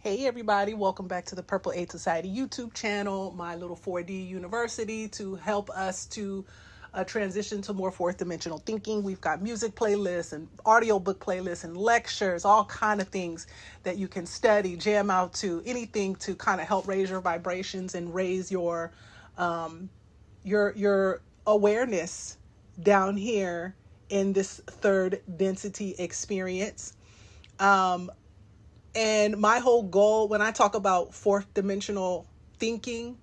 Hey everybody, welcome back to the Purple Aid Society YouTube channel, my little 4D university to help us to transition to more fourth dimensional thinking. We've got music playlists and audiobook playlists and lectures, all kind of things that you can study, jam out to, anything to kind of help raise your vibrations and raise your awareness down here in this third density experience. And my whole goal when I talk about fourth dimensional thinking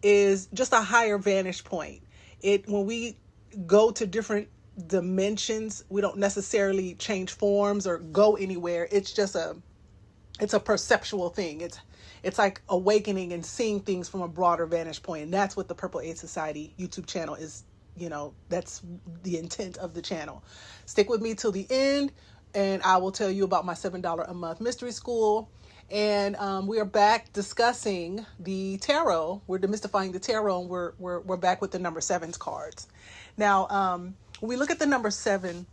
is just a higher vantage point. When we go to different dimensions, we don't necessarily change forms or go anywhere. It's just it's a perceptual thing. It's like awakening and seeing things from a broader vantage point. And that's what the Purple Aid Society YouTube channel is, that's the intent of the channel. Stick with me till the end. And I will tell you about my $7 a month mystery school. And we are back discussing the tarot. We're demystifying the tarot, and we're back with the number 7's cards. Now, when we look at the number 7,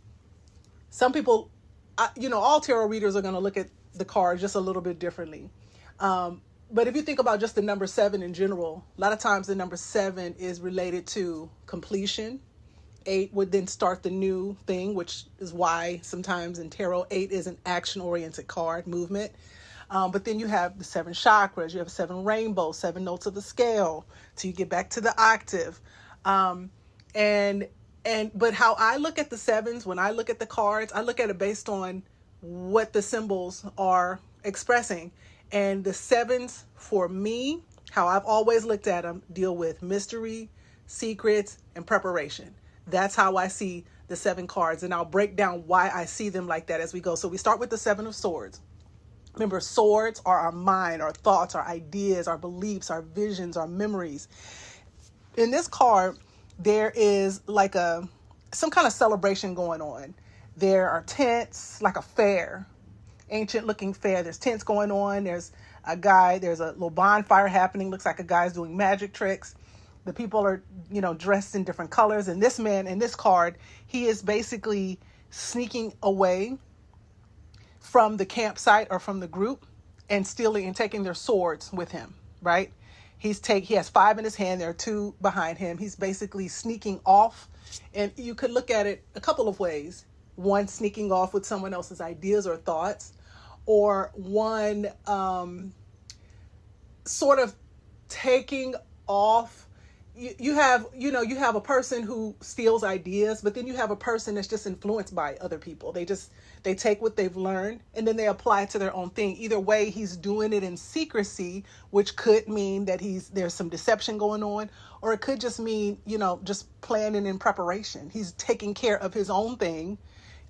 some people, all tarot readers are going to look at the cards just a little bit differently. But if you think about just the number 7 in general, a lot of times the number 7 is related to completion. 8 would then start the new thing, which is why sometimes in tarot, 8 is an action-oriented card, movement. But then you have the 7 chakras, you have 7 rainbows, 7 notes of the scale, till you get back to the octave. But how I look at the 7s, when I look at the cards, I look at it based on what the symbols are expressing. And the 7s, for me, how I've always looked at them, deal with mystery, secrets, and preparation. That's how I see the 7 cards, and I'll break down why I see them like that as we go. So we start with the 7 of Swords. Remember, swords are our mind, our thoughts, our ideas, our beliefs, our visions, our memories. In this card, there is like some kind of celebration going on. There are tents, like a fair, ancient looking fair. There's tents going on. There's a little bonfire happening. Looks like a guy's doing magic tricks. The people are, dressed in different colors. And this man in this card, he is basically sneaking away from the campsite or from the group and stealing and taking their swords with him, right? He has 5 in his hand. There are 2 behind him. He's basically sneaking off. And you could look at it a couple of ways. One, sneaking off with someone else's ideas or thoughts, or one sort of taking off. You have a person who steals ideas, but then you have a person that's just influenced by other people. They take what they've learned and then they apply it to their own thing. Either way, he's doing it in secrecy, which could mean that there's some deception going on, or it could just mean, just planning in preparation. He's taking care of his own thing,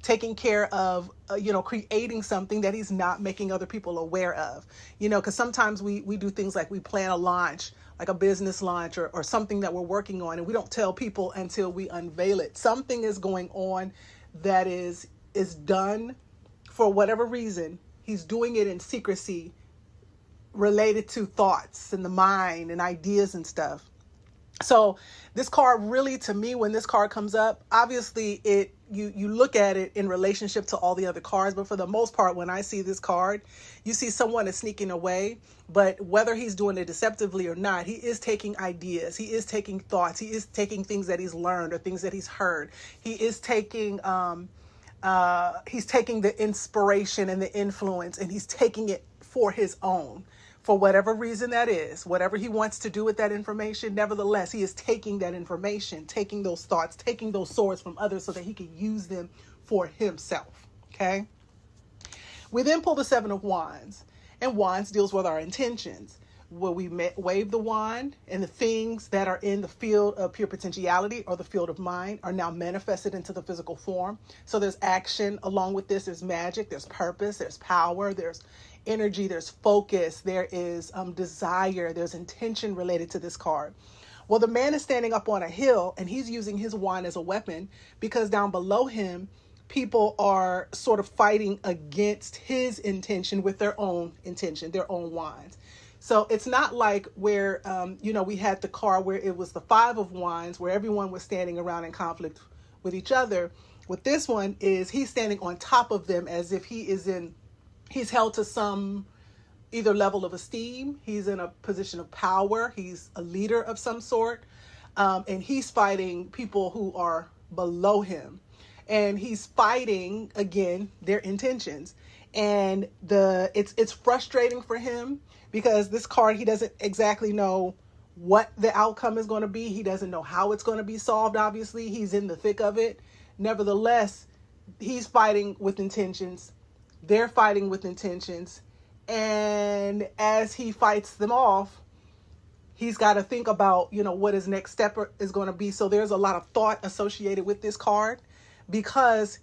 taking care of, creating something that he's not making other people aware of, because sometimes we do things like we plan a launch, like a business launch or something that we're working on, and we don't tell people until we unveil it. Something is going on that is done for whatever reason. He's doing it in secrecy related to thoughts and the mind and ideas and stuff. So this card really, to me, when this card comes up, obviously you look at it in relationship to all the other cards. But for the most part, when I see this card, you see someone is sneaking away. But whether he's doing it deceptively or not, he is taking ideas. He is taking thoughts. He is taking things that he's learned or things that he's heard. He is taking the inspiration and the influence, and he's taking it for his own. For whatever reason that is, whatever he wants to do with that information, nevertheless, he is taking that information, taking those thoughts, taking those swords from others so that he can use them for himself, okay? We then pull the 7 of Wands, and Wands deals with our intentions. Where we wave the wand, and the things that are in the field of pure potentiality or the field of mind are now manifested into the physical form. So there's action along with this. There's magic, there's purpose, there's power, there's energy, there's focus, there is desire, there's intention related to this card. Well, the man is standing up on a hill, and he's using his wand as a weapon because down below him, people are sort of fighting against his intention with their own intention, their own wands. So it's not like where, we had the card where it was the 5 of Wands, where everyone was standing around in conflict with each other. With this one is he's standing on top of them as if he's held to some either level of esteem, he's in a position of power, he's a leader of some sort, and he's fighting people who are below him. And he's fighting, again, their intentions. And it's frustrating for him because this card, he doesn't exactly know what the outcome is going to be. He doesn't know how it's going to be solved, obviously. He's in the thick of it. Nevertheless, he's fighting with intentions. They're fighting with intentions. And as he fights them off, he's got to think about, what his next step is going to be. So there's a lot of thought associated with this card because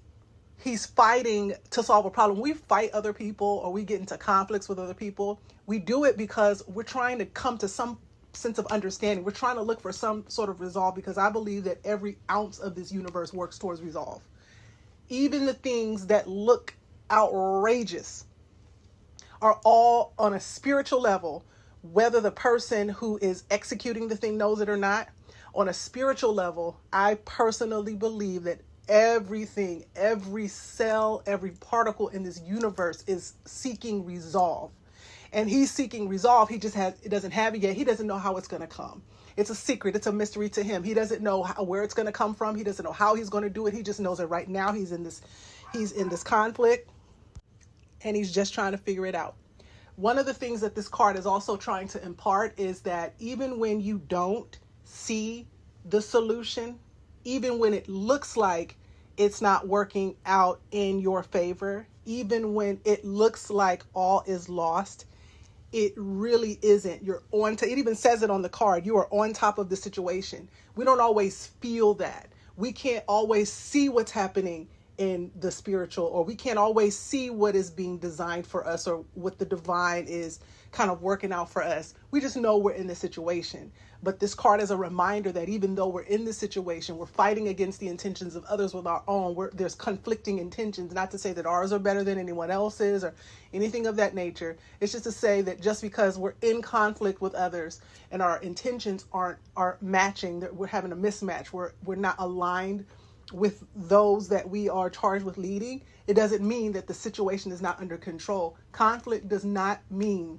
he's fighting to solve a problem. We fight other people or we get into conflicts with other people. We do it because we're trying to come to some sense of understanding. We're trying to look for some sort of resolve because I believe that every ounce of this universe works towards resolve. Even the things that look outrageous are all on a spiritual level, whether the person who is executing the thing knows it or not. On a spiritual level, I personally believe that everything, every cell, every particle in this universe is seeking resolve. And he's seeking resolve. It doesn't have it yet. He doesn't know how it's going to come. It's a secret. It's a mystery to him. He doesn't know where it's going to come from. He doesn't know how he's going to do it. He just knows that right now he's in this conflict and he's just trying to figure it out. One of the things that this card is also trying to impart is that even when you don't see the solution, even when it looks like it's not working out in your favor, even when it looks like all is lost, it really isn't. It even says it on the card. You are on top of the situation. We don't always feel that. We can't always see what's happening in the spiritual, or we can't always see what is being designed for us or what the divine is kind of working out for us. We just know we're in this situation. But this card is a reminder that even though we're in this situation, we're fighting against the intentions of others with our own. There's conflicting intentions, not to say that ours are better than anyone else's or anything of that nature. It's just to say that just because we're in conflict with others and our intentions aren't matching, that we're having a mismatch, we're not aligned with those that we are charged with leading, it doesn't mean that the situation is not under control. Conflict does not mean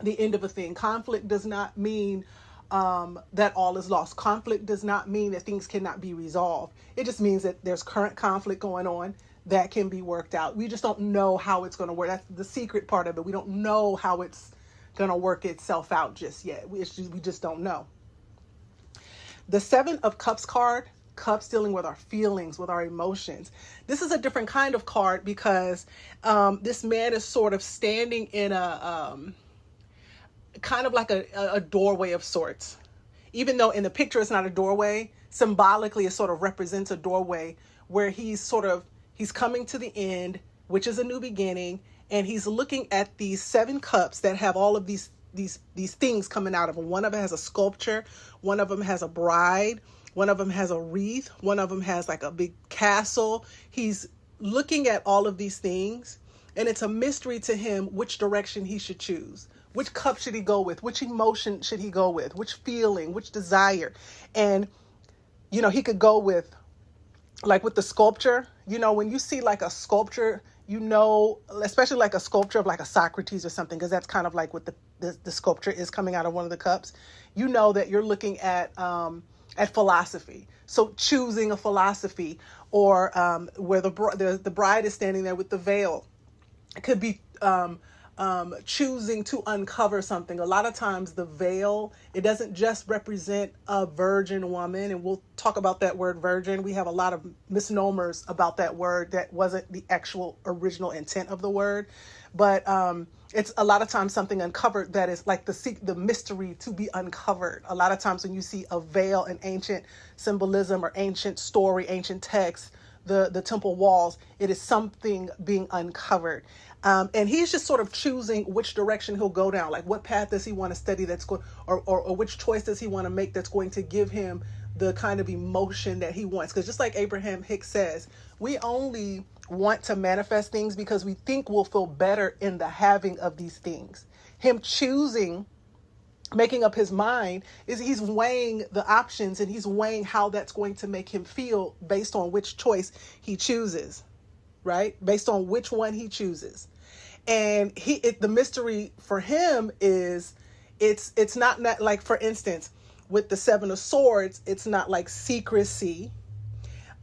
the end of a thing. Conflict does not mean that all is lost. Conflict does not mean that things cannot be resolved. It just means that there's current conflict going on that can be worked out. We just don't know how it's going to work. That's the secret part of it. We don't know how it's going to work itself out just yet. We just don't know. The 7 of Cups card, Cups dealing with our feelings, with our emotions. This is a different kind of card because this man is sort of standing in a kind of like a doorway of sorts. Even though in the picture it's not a doorway, symbolically it sort of represents a doorway where he's coming to the end, which is a new beginning, and he's looking at these 7 cups that have all of these things coming out of them. One of them has a sculpture, one of them has a bride, one of them has a wreath, one of them has like a big castle. He's looking at all of these things, and it's a mystery to him which direction he should choose. Which cup should he go with? Which emotion should he go with? Which feeling? Which desire? And, he could go with, like with the sculpture, when you see like a sculpture, especially like a sculpture of like a Socrates or something, because that's kind of like what the sculpture is coming out of one of the cups, that you're looking at philosophy. So choosing a philosophy, or where the bride is standing there with the veil. It could be choosing to uncover something. A lot of times the veil, it doesn't just represent a virgin woman, and we'll talk about that word virgin. We have a lot of misnomers about that word that wasn't the actual original intent of the word, but it's a lot of times something uncovered that is like the mystery to be uncovered. A lot of times when you see a veil in ancient symbolism or ancient story, ancient text, the temple walls, it is something being uncovered. And he's just sort of choosing which direction he'll go down. Like what path does he want to study that's going, or which choice does he want to make that's going to give him the kind of emotion that he wants. Because just like Abraham Hicks says, we only want to manifest things because we think we'll feel better in the having of these things. Him choosing, making up his mind, is he's weighing the options and he's weighing how that's going to make him feel based on which choice he chooses, right? Based on which one he chooses. And the mystery for him is it's not like, for instance, with the Seven of Swords, it's not like secrecy.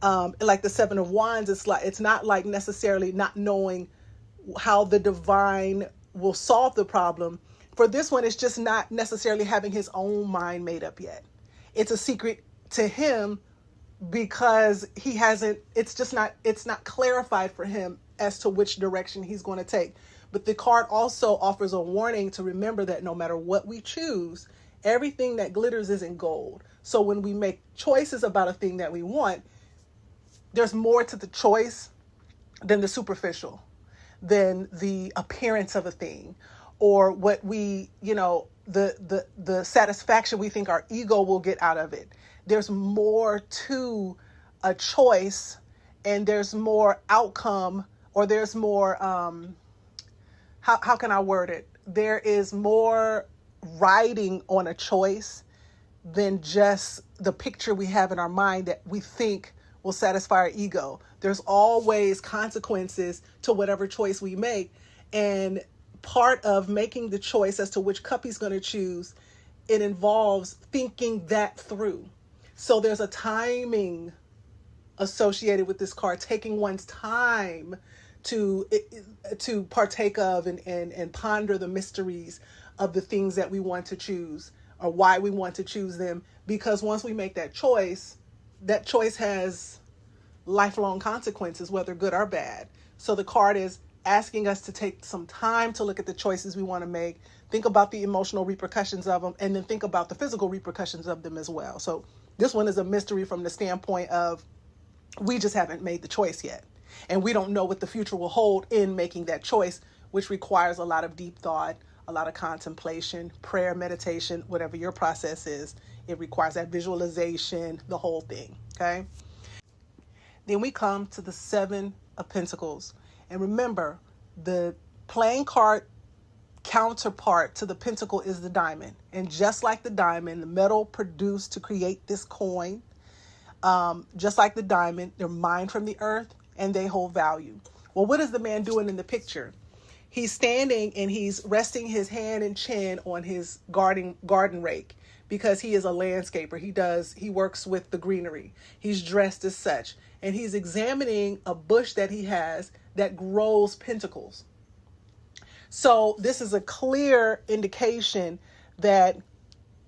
Like the Seven of Wands, it's not like necessarily not knowing how the divine will solve the problem. For this one, it's just not necessarily having his own mind made up yet. It's a secret to him because he hasn't, it's not clarified for him as to which direction he's going to take. But the card also offers a warning to remember that no matter what we choose, everything that glitters isn't gold. So when we make choices about a thing that we want, there's more to the choice than the superficial, than the appearance of a thing, or what we, the satisfaction we think our ego will get out of it. There's more to a choice, and there's more outcome, or there's more, how can I word it? There is more riding on a choice than just the picture we have in our mind that we think will satisfy our ego. There's always consequences to whatever choice we make. And part of making the choice as to which cup he's going to choose, it involves thinking that through. So there's a timing associated with this card, taking one's time to partake of and ponder the mysteries of the things that we want to choose, or why we want to choose them. Because once we make that choice has lifelong consequences, whether good or bad. So the card is asking us to take some time to look at the choices we want to make, think about the emotional repercussions of them, and then think about the physical repercussions of them as well. So this one is a mystery from the standpoint of we just haven't made the choice yet. And we don't know what the future will hold in making that choice, which requires a lot of deep thought, a lot of contemplation, prayer, meditation, whatever your process is. It requires that visualization, the whole thing, okay? Then we come to the Seven of Pentacles. And remember, the playing card counterpart to the pentacle is the diamond. And just like the diamond, the metal produced to create this coin, just like the diamond, they're mined from the earth and they hold value. Well, what is the man doing in the picture? He's standing and he's resting his hand and chin on his garden rake, because he is a landscaper. He works with the greenery. He's dressed as such. And he's examining a bush that he has that grows pentacles. So this is a clear indication that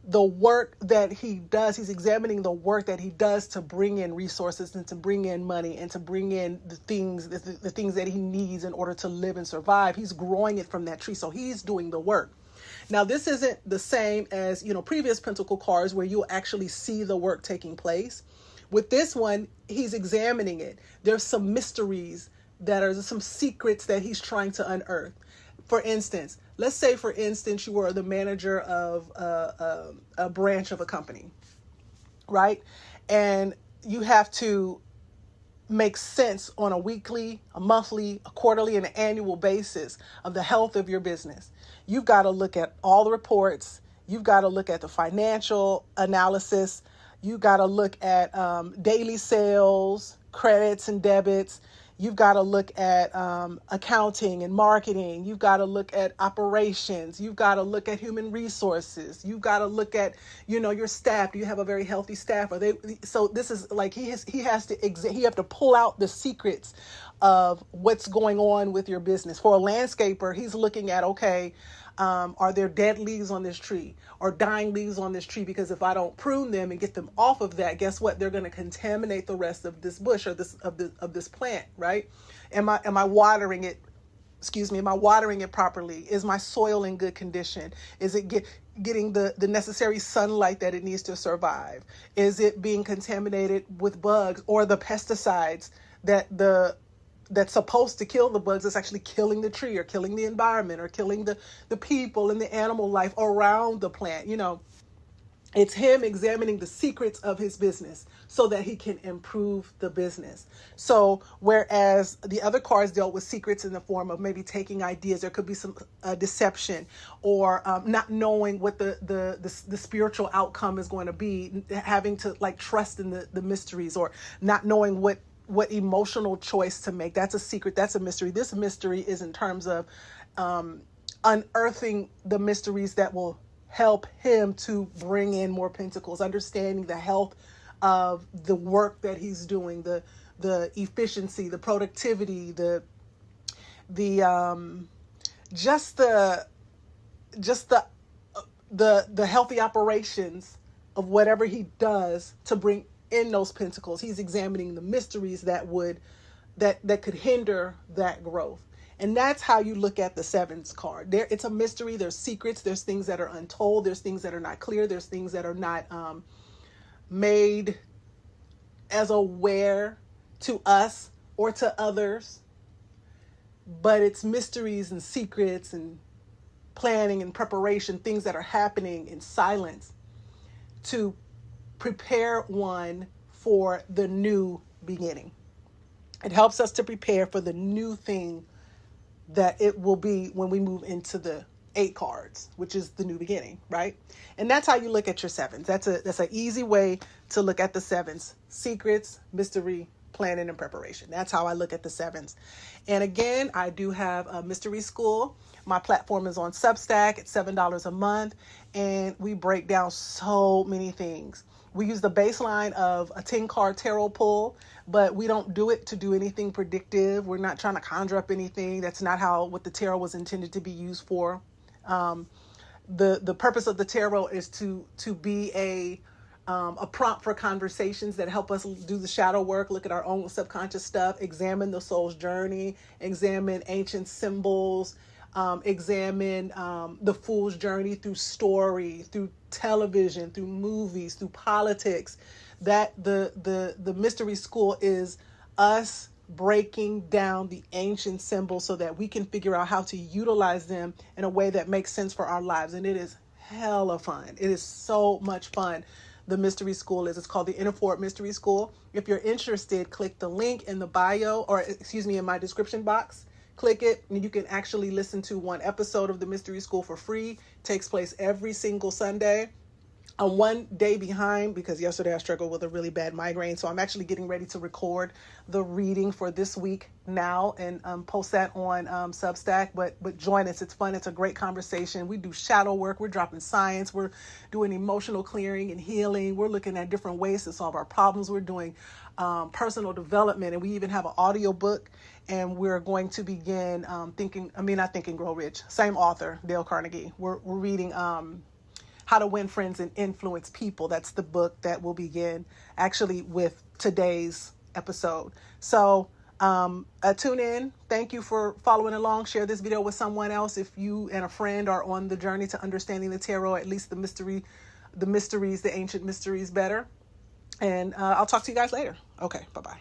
the work that he does, he's examining the work that he does to bring in resources and to bring in money and to bring in the things that he needs in order to live and survive. He's growing it from that tree. So he's doing the work. Now, this isn't the same as, previous pentacle cards where you'll actually see the work taking place. With this one, he's examining it. There's some mysteries some secrets that he's trying to unearth. For instance, let's say, you were the manager of a branch of a company, right? And you have to make sense on a weekly, a monthly, a quarterly, and an annual basis of the health of your business. You've got to look at all the reports. You've got to look at the financial analysis. You've got to look at daily sales, credits and debits. You've got to look at accounting and marketing. You've got to look at operations. You've got to look at human resources. You've got to look at, your staff. Do you have a very healthy staff? So this is like you have to pull out the secrets of what's going on with your business. For a landscaper, he's looking at, okay, are there dead leaves on this tree or dying leaves on this tree? Because if I don't prune them and get them off of that, guess what? They're going to contaminate the rest of this bush or this plant, right? Am I watering it? Am I watering it properly? Is my soil in good condition? Is it getting the necessary sunlight that it needs to survive? Is it being contaminated with bugs or the pesticides that's supposed to kill the bugs that's actually killing the tree or killing the environment or killing the people and the animal life around the plant? It's him examining the secrets of his business so that he can improve the business. So whereas the other cards dealt with secrets in the form of maybe taking ideas, there could be some deception or not knowing what the spiritual outcome is going to be, having to trust in the mysteries, or not knowing what emotional choice to make. That's a secret. That's a mystery. This mystery is in terms of unearthing the mysteries that will help him to bring in more pentacles, understanding the health of the work that he's doing, the efficiency, the productivity, the just the healthy operations of whatever he does to bring in those pentacles. He's examining the mysteries that could hinder that growth. And that's how you look at the sevens card. It's a mystery. There's secrets. There's things that are untold. There's things that are not clear. There's things that are not made as aware to us or to others. But it's mysteries and secrets and planning and preparation, things that are happening in silence to prepare one for the new beginning. It helps us to prepare for the new thing that it will be when we move into the 8 cards, which is the new beginning, right? And that's how you look at your sevens. That's an easy way to look at the sevens: secrets, mystery, planning, and preparation. That's how I look at the sevens. And again, I do have a mystery school. My platform is on Substack. It's $7 a month, and we break down so many things. We use the baseline of a 10-card tarot pull, but we don't do it to do anything predictive. We're not trying to conjure up anything. That's not what the tarot was intended to be used for. The purpose of the tarot is to be a prompt for conversations that help us do the shadow work, look at our own subconscious stuff, examine the soul's journey, examine ancient symbols, examine the fool's journey through story, through television, through movies, through politics. That the mystery school is us breaking down the ancient symbols so that we can figure out how to utilize them in a way that makes sense for our lives. And it is hella fun. It is so much fun. The mystery school it's called the Inner Fort Mystery School. If you're interested, click the link in the bio, or in my description box. Click it, and you can actually listen to one episode of the Mystery School for free. It takes place every single Sunday. I'm one day behind because yesterday I struggled with a really bad migraine. So I'm actually getting ready to record the reading for this week now and post that on Substack. But join us. It's fun. It's a great conversation. We do shadow work. We're dropping science. We're doing emotional clearing and healing. We're looking at different ways to solve our problems. We're doing personal development. And we even have an audio book. And we're going to begin not Think and Grow Rich. Same author, Dale Carnegie. We're reading How to Win Friends and Influence People. That's the book that will begin actually with today's episode. So tune in. Thank you for following along. Share this video with someone else if you and a friend are on the journey to understanding the tarot, at least the ancient mysteries better. And I'll talk to you guys later. Okay, bye-bye.